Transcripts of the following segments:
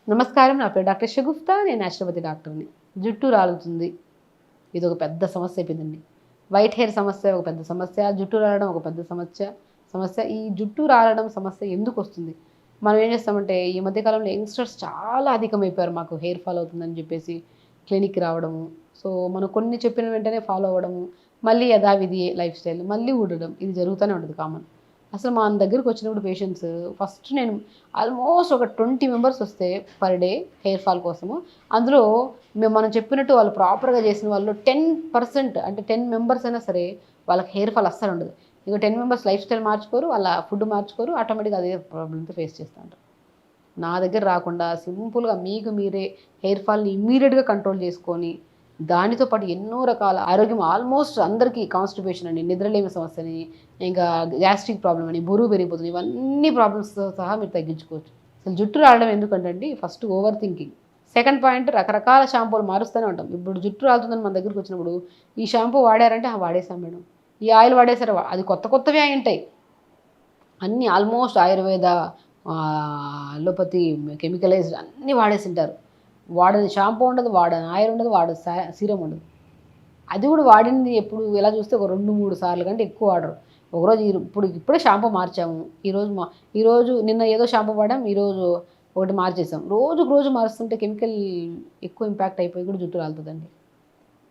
నమస్కారం. నా పేరు డాక్టర్ షగుఫ్తా. నేను న్యాచురోపతి డాక్టర్ని. జుట్టు రాలుతుంది. ఇదొక పెద్ద సమస్య అయిపోయిందండి. వైట్ హెయిర్ సమస్య ఒక పెద్ద సమస్య. జుట్టు రాలడం ఒక పెద్ద సమస్య. ఈ జుట్టు రాలడం సమస్య ఎందుకొస్తుంది? మనం ఏం చేస్తామంటే ఈ మధ్య కాలంలో యంగ్‌స్టర్స్ చాలా అధికమైపోయారు. మాకు హెయిర్ ఫాల్ అవుతుందని చెప్పేసి క్లినిక్‌కి రావడము. సో, మనం కొన్ని చెప్పిన వెంటనే ఫాలో అవ్వడము. మళ్ళీ యథావిధి లైఫ్ స్టైల్. మళ్ళీ ఊడడం. ఇది జరుగుతూనే ఉంటది కామన్. అసలు మన దగ్గరికి వచ్చినప్పుడు పేషెంట్స్ ఫస్ట్ నేను ఆల్మోస్ట్ ఒక 20 మెంబర్స్ వస్తే పర్ డే హెయిర్ ఫాల్ కోసము. అందులో మనం చెప్పినట్టు వాళ్ళు ప్రాపర్‌గా చేసిన వాళ్ళు 10% అంటే 10 మెంబర్స్ అయినా సరే వాళ్ళకి హెయిర్ ఫాల్ అస్సలుండదు. ఇంకో 10 మెంబర్స్ లైఫ్ స్టైల్ మార్చుకోరు, వాళ్ళ ఫుడ్ మార్చుకోరు, ఆటోమేటిక్‌గా అదే ప్రాబ్లమ్‌తో ఫేస్ చేస్తా ఉంటారు. నా దగ్గర రాకుండా సింపుల్‌గా మీకు మీరే హెయిర్ ఫాల్‌ని ఇమ్మీడియేట్‌గా కంట్రోల్ చేసుకొని, దానితో పాటు ఎన్నో రకాల ఆరోగ్యం ఆల్మోస్ట్ అందరికీ కాన్‌స్టిపేషన్ అని, నిద్రలేమి సమస్యని, ఇంకా గ్యాస్ట్రిక్ ప్రాబ్లమ్ అని, బరువు పెరిగిపోతుంది. ఇవన్నీ ప్రాబ్లమ్స్‌తో సహా మీరు తగ్గించుకోవచ్చు. అసలు జుట్టు రాలడం ఎందుకంటే అండి, first over thinking. Second point రకరకాల షాంపూలు మారుస్తూనే ఉంటాం. ఇప్పుడు జుట్టు రాలుతుందని మన దగ్గరికి వచ్చినప్పుడు, ఈ షాంపూ వాడారంటే, వాడేసాం మేడం. ఈ ఆయిల్ వాడేసారా, అది కొత్త కొత్తవి అయ్యుంటాయి. అన్నీ ఆల్మోస్ట్ ఆయుర్వేద, అలోపతి, కెమికలైజ్డ్ అన్నీ వాడేసింటారు. వాడని షాంపూ ఉండదు, వాడని ఆయిల్ ఉండదు, వాడని సీరం ఉండదు. అది కూడా వాడింది ఎప్పుడు ఇలా చూస్తే ఒక 2, 3 సార్లు కంటే ఎక్కువ వాడరు. ఒకరోజు ఇప్పుడే షాంపూ మార్చాము. ఈరోజు నిన్న ఏదో షాంపూ వాడాం. ఈరోజు ఒకటి మార్చేసాం. రోజుకు రోజు మారుస్తుంటే కెమికల్ ఎక్కువ ఇంపాక్ట్ అయిపోయి కూడా జుట్టు రాలుతదండి.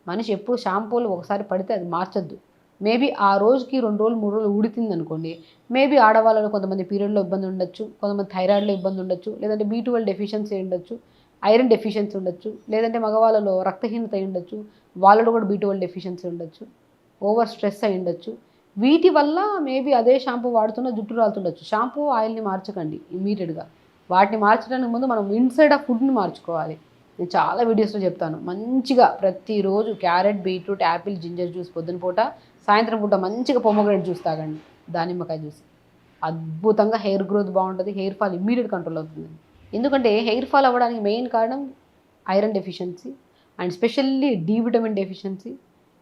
మనిషి ఎప్పుడు షాంపూలు ఒకసారి పడితే అది మార్చొద్దు. మేబీ ఆ రోజుకి 2 రోజులు, 3 రోజులు ఊడితిందనుకోండి, మేబీ ఆడవాళ్ళలో కొంతమంది పీరియడ్‌లో ఇబ్బంది ఉండొచ్చు, కొంతమంది థైరాయిడ్‌లో ఇబ్బంది ఉండొచ్చు, లేదంటే బి12 డెఫిషియన్సీ ఉండొచ్చు, ఐరన్ డెఫిషియన్సీ ఉండొచ్చు, లేదంటే మగవాళ్ళలో రక్తహీనత అయ్యుండొచ్చు, వాళ్ళలో కూడా బి12 డెఫిషియన్సీ ఉండొచ్చు, ఓవర్ స్ట్రెస్ అయ్యుండొచ్చు. వీటి వల్ల మేబీ అదే షాంపూ వాడుతున్న జుట్టు రాలుతుండొచ్చు. షాంపూ, ఆయిల్‌ని మార్చకండి ఇమ్మీడియేట్‌గా. వాటిని మార్చడానికి ముందు మనం ఇన్‌సైడ్ ఆఫ్ ఫుడ్‌ని మార్చుకోవాలి. నేను చాలా వీడియోస్‌లో చెప్తాను. మంచిగా ప్రతిరోజు carrot, beetroot, apple, ginger juice పొద్దున పూట, సాయంత్రం పూట మంచిగా పొమోగ్రానేట్ జ్యూస్ తాగండి. దానిమ్మకాయ జ్యూస్. అద్భుతంగా హెయిర్ గ్రోత్ బావుంటది. హెయిర్ ఫాల్ ఇమ్మీడియేట్ కంట్రోల్ అవుతుంది. ఎందుకంటే హెయిర్ ఫాల్ అవ్వడానికి మెయిన్ కారణం iron deficiency and specially D vitamin deficiency,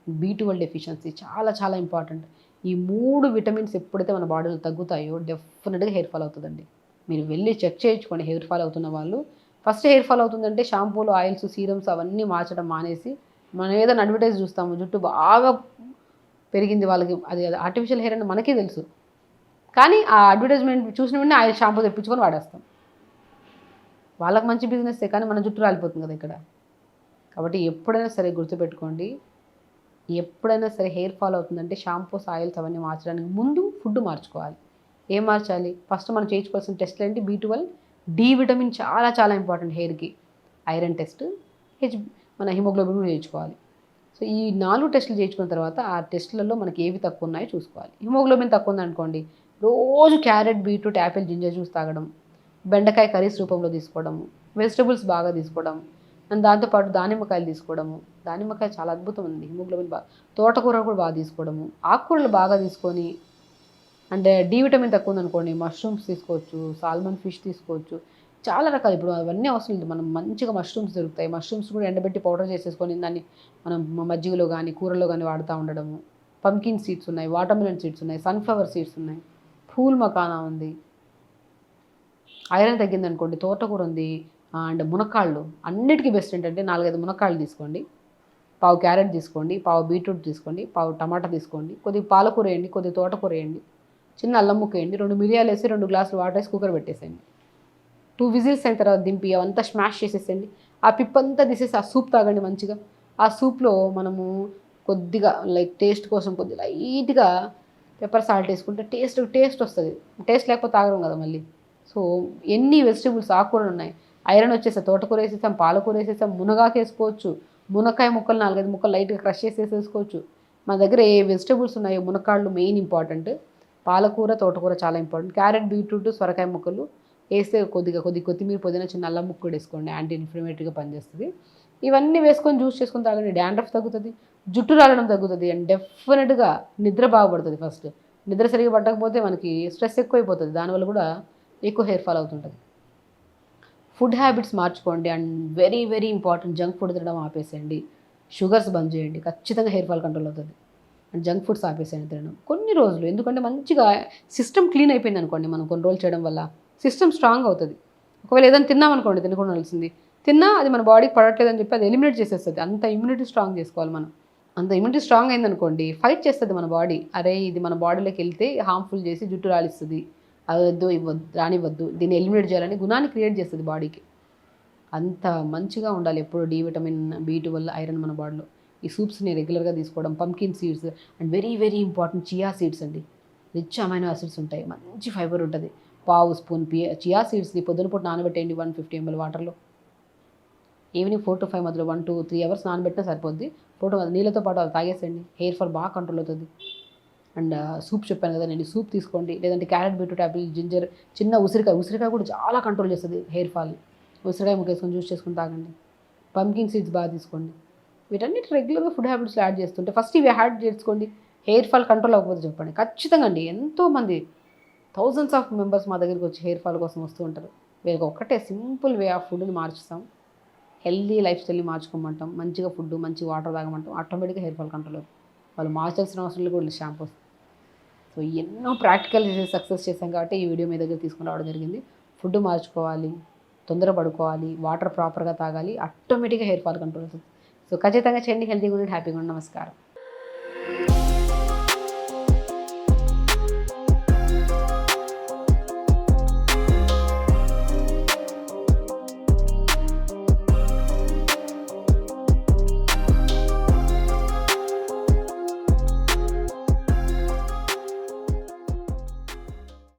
బి12 డెఫిషియన్సీ చాలా చాలా ఇంపార్టెంట్. ఈ 3 విటమిన్స్ ఎప్పుడైతే మన బాడీలో తగ్గుతాయో డెఫినిట్‌గా హెయిర్ ఫాల్ అవుతదండి. మీరు వెళ్లి చెక్ చేయించుకోండి హెయిర్ ఫాల్ అవుతున్న వాళ్ళు. ఫస్ట్ హెయిర్ ఫాల్ అవుతుందంటే షాంపూలు, ఆయిల్స్, సీరమ్స్ అవన్నీ మార్చడం మానేసి, మనం ఏదైనా అడ్వర్టైజ్ చూస్తాము. జుట్టు బాగా పెరిగింది వాళ్ళకి, అది ఆర్టిఫిషియల్ హెయిర్ అని మనకే తెలుసు. కానీ ఆ అడ్వర్టైజ్‌మెంట్ చూసిన వెంటనే ఆయిల్, షాంపూ తెప్పించుకొని వాడేస్తాం. వాళ్ళకి మంచి బిజినెస్సే కానీ మన జుట్టు రాలిపోతుంది కదా ఇక్కడ. కాబట్టి ఎప్పుడైనా సరే గుర్తుపెట్టుకోండి. ఎప్పుడైనా సరే హెయిర్ ఫాల్ అవుతుందంటే షాంపూస్, ఆయిల్స్ అవన్నీ మార్చడానికి ముందు ఫుడ్ మార్చుకోవాలి. ఏం మార్చాలి? ఫస్ట్ మనం చేయించుకోవాల్సిన టెస్ట్‌లేంటి? బి12, డి విటమిన్ చాలా చాలా ఇంపార్టెంట్ హెయిర్‌కి. ఐరన్ టెస్ట్, హెచ్ మన హిమోగ్లోబిన్ కూడా చేయించుకోవాలి. సో, ఈ 4 టెస్టులు చేయించుకున్న తర్వాత ఆ టెస్టులలో మనకి ఏవి తక్కువ ఉన్నాయో చూసుకోవాలి. హిమోగ్లోబిన్ తక్కువ ఉందనుకోండి, రోజు carrot, beetroot, apple, ginger juice తాగడం, బెండకాయ కర్రీస్ రూపంలో తీసుకోవడము, వెజిటబుల్స్ బాగా తీసుకోవడం, అండ్ దాంతో పాటు దానిమ్మకాయలు తీసుకోవడము. దానిమ్మకాయ చాలా అద్భుతం అండి. హిమోగ్లోబిన్ తోటకూర కూడా బాగా తీసుకోవడము. ఆకుకూరలు బాగా తీసుకొని, అంటే డి విటమిన్ తక్కువ ఉందనుకోండి, మష్రూమ్స్ తీసుకోవచ్చు, సాల్మన్ ఫిష్ తీసుకోవచ్చు. చాలా రకాలు ఇప్పుడు అవన్నీ అవసరం లేదు. మనం మంచిగా మష్రూమ్స్ దొరుకుతాయి. మష్రూమ్స్ కూడా ఎండబెట్టి పౌడర్ చేసేసుకొని దాన్ని మనం మజ్జిగలో గానీ, కూరలో గానీ వాడుతా ఉండడము. పంకిన్ సీడ్స్ ఉన్నాయి, వాటర్‌మెలన్ సీడ్స్ ఉన్నాయి, సన్‌ఫ్లవర్ సీడ్స్ ఉన్నాయి, ఫూల్ మకానా ఉంది. ఐరన్ తగ్గిందనుకోండి తోటకూర ఉంది. అండ్ మునక్కాళ్ళు అన్నిటికి బెస్ట్ ఏంటంటే 4, 5 మునక్కాళ్ళు తీసుకోండి. పావు క్యారెట్ తీసుకోండి, పావు బీట్రూట్ తీసుకోండి, పావు టమాటా తీసుకోండి, కొద్దిగా పాలకూర వేయండి, కొద్దిగా తోటకూర వేయండి, చిన్న అల్లం ముక్క వేయండి, 2 మిరియాలేసి 2 గ్లాసులు వాటర్ వేసి కుక్కర్ పెట్టేసేయండి. 2 విజిల్స్ అయిన తర్వాత దింపి అవంతా స్మాష్ చేసేసేయండి. ఆ పిప్పంతా తీసేసి ఆ సూప్ తాగండి మంచిగా. ఆ సూప్‌లో మనము కొద్దిగా లైక్ టేస్ట్ కోసం కొద్దిగా లైట్‌గా పెప్పర్ సాల్ట్ వేసుకుంటే టేస్ట్ వస్తది. టేస్ట్ లేకపోతే తాగం కదా మళ్ళీ. సో, ఎన్ని వెజిటబుల్స్ ఆకుకూరలున్నాయి. ఐరన్ వచ్చేసాయి. తోటకూర వేసేసాం, పాలకూర వేసేసాం, మునగాకేసుకోవచ్చు. మునక్కాయ ముక్కలు 4, 5 ముక్కలు లైట్‌గా క్రష్ చేసేసేసుకోవచ్చు. మన దగ్గర ఏ వెజిటబుల్స్ ఉన్నాయో మునక్కాళ్ళు మెయిన్ ఇంపార్టెంట్. పాలకూర, తోటకూర చాలా ఇంపార్టెంట్. క్యారెట్, బీట్రూట్, సొరకాయ ముక్కలు ఏస్తే కొద్దిగా కొత్తిమీర, పుదీనా, చిన్న అల్లం ముక్క కూడా ఏసుకోండి. యాంటీ ఇన్‌ఫ్లమేటరీగా పనిచేస్తది. ఇవన్నీ వేసుకొని జ్యూస్ చేసుకొని తాగండి. డాండ్రఫ్ తగ్గుతది. జుట్టు రాలడం తగ్గుతది. అండ్ డెఫినిట్‌గా నిద్ర బాగుపడుతది ఫస్ట్. నిద్ర సరిగ్గా పట్టకపోతే మనకి స్ట్రెస్ ఎక్కువైపోతది. దానివల్ల కూడా ఎక్కువ హెయిర్ ఫాల్ అవుతుంటది. ఫుడ్ హ్యాబిట్స్ మార్చుకోండి. And very very important junk food తినడం ఆపేసేయండి. షుగర్స్ బంద్ చేయండి. ఖచ్చితంగా హెయిర్ ఫాల్ కంట్రోల్ అవుతది. అండ్ జంక్ ఫుడ్స్ ఆపేసేయండి తినడం. కొన్ని రోజులు ఎందుకంటే మంచిగా సిస్టమ్ క్లీన్ అయిపోయిందనుకోండి మనం కొన్ని రోజులు చేయడం వల్ల సిస్టమ్ స్ట్రాంగ్ అవుతది. ఒక ఒకవేళ ఏదైనా తిన్నామనుకోండి తినకుండా ఉండాల్సింది, తిన్నా అది మన బాడీకి పడట్లేదని చెప్పి అది ఎలిమినేట్ చేసేస్తుంది. అంత ఇమ్యూనిటీ స్ట్రాంగ్ చేసుకోవాలి మనం. అంత ఇమ్యూనిటీ స్ట్రాంగ్ అయిందనుకోండి ఫైట్ చేస్తుంది మన బాడీ. అరే ఇది మన బాడీలోకి వెళ్తే హార్మ్ఫుల్ చేసి జుట్టు రాలిస్తుంది, అది వద్దు ఇవ్వద్దు రానివ్వద్దు, దీన్ని ఎలిమినేట్ చేయాలని గుణాన్ని క్రియేట్ చేస్తుంది బాడీకి. అంత మంచిగా ఉండాలి ఎప్పుడు డి విటమిన్, B12, ఐరన్ మన బాడీలో. ఈ సూప్స్ని రెగ్యులర్గా తీసుకోవడం, pumpkin seeds and very very important chia seeds అండి. రిచ్ అమైనో యాసిడ్స్ ఉంటాయి, మంచి ఫైబర్ ఉంటుంది. పావు స్పూన్ చియా సీడ్స్ని పొద్దున పూట నానబెట్టేయండి 150 ml వాటర్లో. ఈవినింగ్ 4 to 5 మధ్యలో 1 to 3 hours నానబెట్టినా సరిపోద్ది. నీళ్ళతో పాటు అది తాగేసేయండి, హెయిర్ ఫాల్ బాగా కంట్రోల్ అవుతుంది. అండ్ సూప్ చెప్పాను కదా నేను, సూప్ తీసుకోండి. లేదంటే క్యారెట్, బీట్రూట్, యాపిల్, జింజర్, చిన్న ఉసిరికాయ కూడా చాలా కంట్రోల్ చేస్తుంది హెయిర్ ఫాల్ని. ఉసిరికాయ ముక్కేసుకొని జ్యూస్ చేసుకొని తాగండి. పంకిన్ సీడ్స్ బాగా తీసుకోండి. వీటన్నిటి రెగ్యులర్గా ఫుడ్ హ్యాబిట్స్లో యాడ్ చేస్తుంటే ఫస్ట్ ఇవి యాడ్ చేసుకోండి. హెయిర్ ఫాల్ కంట్రోల్ అవ్వకపోతే చెప్పండి. ఖచ్చితంగా అండి, ఎంతోమంది థౌజండ్స్ ఆఫ్ మెంబర్స్ మా దగ్గరికి వచ్చి హెయిర్ ఫాల్ కోసం వస్తూ ఉంటారు. వీళ్ళకి ఒక్కటే సింపుల్ వే ఆఫ్ ఫుడ్ని మార్చుతాం, హెల్దీ లైఫ్ స్టైల్ని మార్చుకోమంటాం, మంచిగా ఫుడ్ మంచి వాటర్ తాగమంటాం, ఆటోమేటిక్గా హెయిర్ ఫాల్ కంట్రోల్ అవుతుంది. వాళ్ళు మార్చాల్సిన అవసరం లేదు కూడా షాంపూస్. సో ఎన్నో ప్రాక్టికల్ సక్సెస్ చేశాం కాబట్టి ఈ వీడియో మీ దగ్గర తీసుకుని రావడం జరిగింది. ఫుడ్ మార్చుకోవాలి, తొందర పడుకోవాలి, వాటర్ ప్రాపర్గా తాగాలి, ఆటోమేటిక్గా హెయిర్ ఫాల్ కంట్రోల్ అవుతుంది. సో ఖచ్చితంగా చేయండి, హెల్తీగా ఉండండి, హ్యాపీగా ఉండండి. నమస్కారం.